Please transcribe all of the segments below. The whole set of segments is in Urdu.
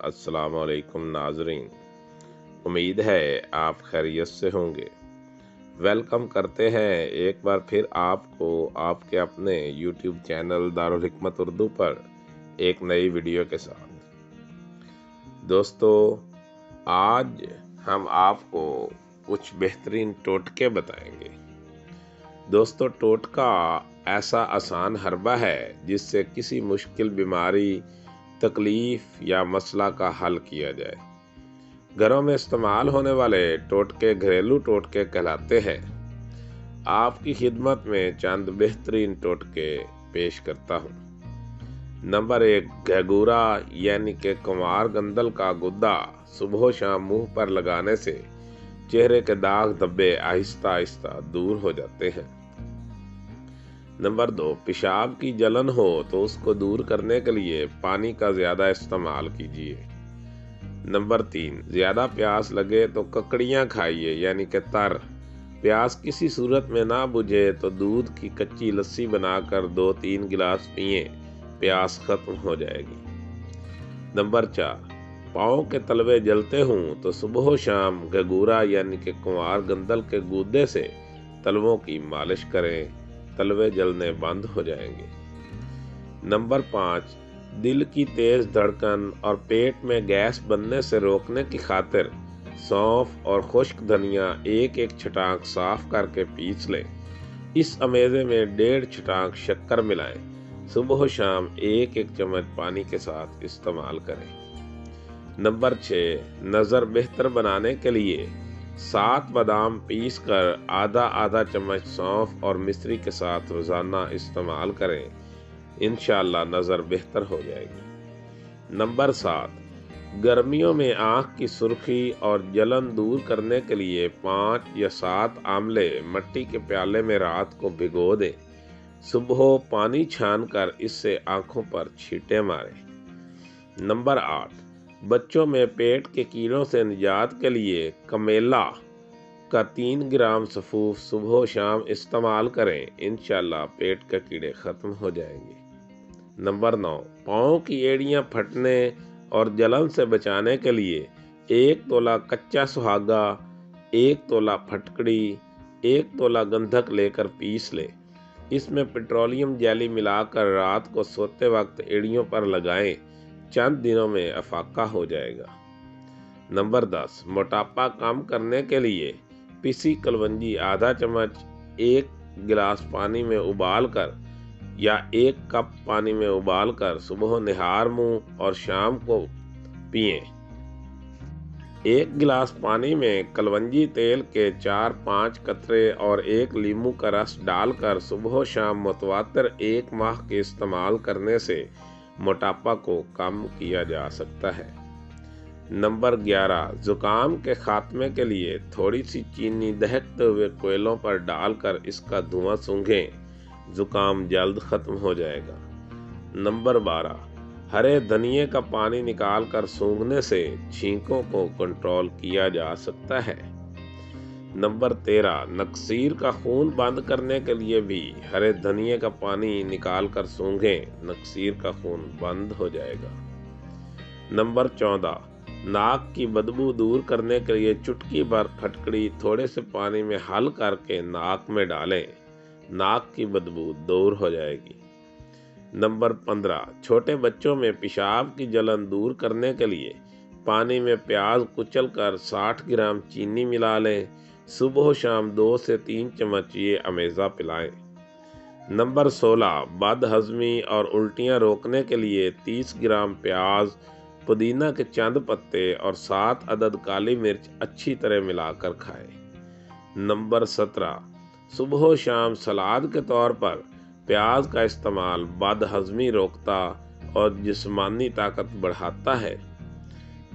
السلام علیکم ناظرین، امید ہے آپ خیریت سے ہوں گے۔ ویلکم کرتے ہیں ایک بار پھر آپ کو آپ کے اپنے یوٹیوب چینل دارالحکمت اردو پر ایک نئی ویڈیو کے ساتھ۔ دوستو، آج ہم آپ کو کچھ بہترین ٹوٹکے بتائیں گے۔ دوستو، ٹوٹکا ایسا آسان حربہ ہے جس سے کسی مشکل بیماری، تکلیف یا مسئلہ کا حل کیا جائے۔ گھروں میں استعمال ہونے والے ٹوٹکے گھریلو ٹوٹکے کہلاتے ہیں۔ آپ کی خدمت میں چند بہترین ٹوٹکے پیش کرتا ہوں۔ نمبر 1، گھگورا یعنی کہ کنوار گندل کا گدا صبح و شام منہ پر لگانے سے چہرے کے داغ دھبے آہستہ آہستہ دور ہو جاتے ہیں۔ نمبر 2، پیشاب کی جلن ہو تو اس کو دور کرنے کے لیے پانی کا زیادہ استعمال کیجیے۔ نمبر 3، زیادہ پیاس لگے تو ککڑیاں کھائیے یعنی کہ تر۔ پیاس کسی صورت میں نہ بجھے تو دودھ کی کچی لسی بنا کر 2-3 گلاس پئیں، پیاس ختم ہو جائے گی۔ نمبر 4، پاؤں کے تلوے جلتے ہوں تو صبح و شام گھگورا یعنی کہ کنوار گندل کے گودے سے تلووں کی مالش کریں، تلوے جلنے بند ہو جائیں گے۔ نمبر 5، دل کی تیز دھڑکن اور پیٹ میں گیس بننے سے روکنے کی خاطر سونف اور خشک دھنیا ایک چھٹانک صاف کر کے پیس لیں۔ اس امیزے میں 1.5 چھٹانک شکر ملائیں۔ صبح و شام ایک چمچ پانی کے ساتھ استعمال کریں۔ نمبر 6، نظر بہتر بنانے کے لیے 7 بادام پیس کر آدھا چمچ سونف اور مصری کے ساتھ روزانہ استعمال کریں، انشاءاللہ نظر بہتر ہو جائے گی۔ نمبر 7، گرمیوں میں آنکھ کی سرخی اور جلن دور کرنے کے لیے 5 یا 7 آملے مٹی کے پیالے میں رات کو بھگو دیں، صبح پانی چھان کر اس سے آنکھوں پر چھینٹیں ماریں۔ نمبر 8، بچوں میں پیٹ کے کیڑوں سے نجات کے لیے کمیلا کا 3 گرام سفوف صبح و شام استعمال کریں، انشاءاللہ پیٹ کے کیڑے ختم ہو جائیں گے۔ نمبر 9، پاؤں کی ایڑیاں پھٹنے اور جلن سے بچانے کے لیے 1 تولہ کچا سہاگا، 1 تولہ پھٹکڑی، 1 تولہ گندھک لے کر پیس لیں۔ اس میں پیٹرولیم جیلی ملا کر رات کو سوتے وقت ایڑیوں پر لگائیں، چند دنوں میں افاقہ ہو جائے گا۔ نمبر 10، موٹاپا کم کرنے کے لیے پیسی کلونجی آدھا چمچ 1 گلاس پانی میں ابال کر یا 1 کپ پانی میں ابال کر صبح نہار منہ اور شام کو پئیں۔ 1 گلاس پانی میں کلونجی تیل کے 4-5 قطرے اور 1 لیموں کا رس ڈال کر صبح و شام متواتر 1 ماہ کے استعمال کرنے سے موٹاپا کو کم کیا جا سکتا ہے۔ نمبر 11، زکام کے خاتمے کے لیے تھوڑی سی چینی دہکتے ہوئے کوئلوں پر ڈال کر اس کا دھواں سونگھیں، زکام جلد ختم ہو جائے گا۔ نمبر 12، ہرے دھنیے کا پانی نکال کر سونگھنے سے چھینکوں کو کنٹرول کیا جا سکتا ہے۔ نمبر 13، نکسیر کا خون بند کرنے کے لیے بھی ہرے دھنیے کا پانی نکال کر سونگھیں، نکسیر کا خون بند ہو جائے گا۔ نمبر 14، ناک کی بدبو دور کرنے کے لیے چٹکی بھر پھٹکڑی تھوڑے سے پانی میں حل کر کے ناک میں ڈالیں، ناک کی بدبو دور ہو جائے گی۔ نمبر 15، چھوٹے بچوں میں پیشاب کی جلن دور کرنے کے لیے پانی میں پیاز کچل کر 60 گرام چینی ملا لیں، صبح و شام 2 سے 3 چمچ یہ امیزہ پلائیں۔ نمبر 16، بد ہضمی اور الٹیاں روکنے کے لیے 30 گرام پیاز، پودینہ کے چند پتے اور 7 عدد کالی مرچ اچھی طرح ملا کر کھائیں۔ نمبر 17، صبح و شام سلاد کے طور پر پیاز کا استعمال بد ہضمی روکتا اور جسمانی طاقت بڑھاتا ہے۔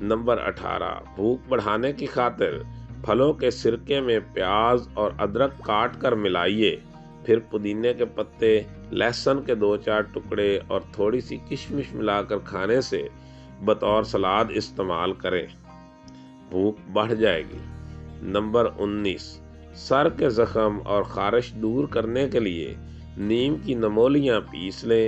نمبر 18، بھوک بڑھانے کی خاطر پھلوں کے سرکے میں پیاز اور ادرک کاٹ کر ملائیے، پھر پودینے کے پتے، لہسن کے 2-4 ٹکڑے اور تھوڑی سی کشمش ملا کر کھانے سے بطور سلاد استعمال کریں، بھوک بڑھ جائے گی۔ نمبر 19، سر کے زخم اور خارش دور کرنے کے لیے نیم کی نمولیاں پیس لیں،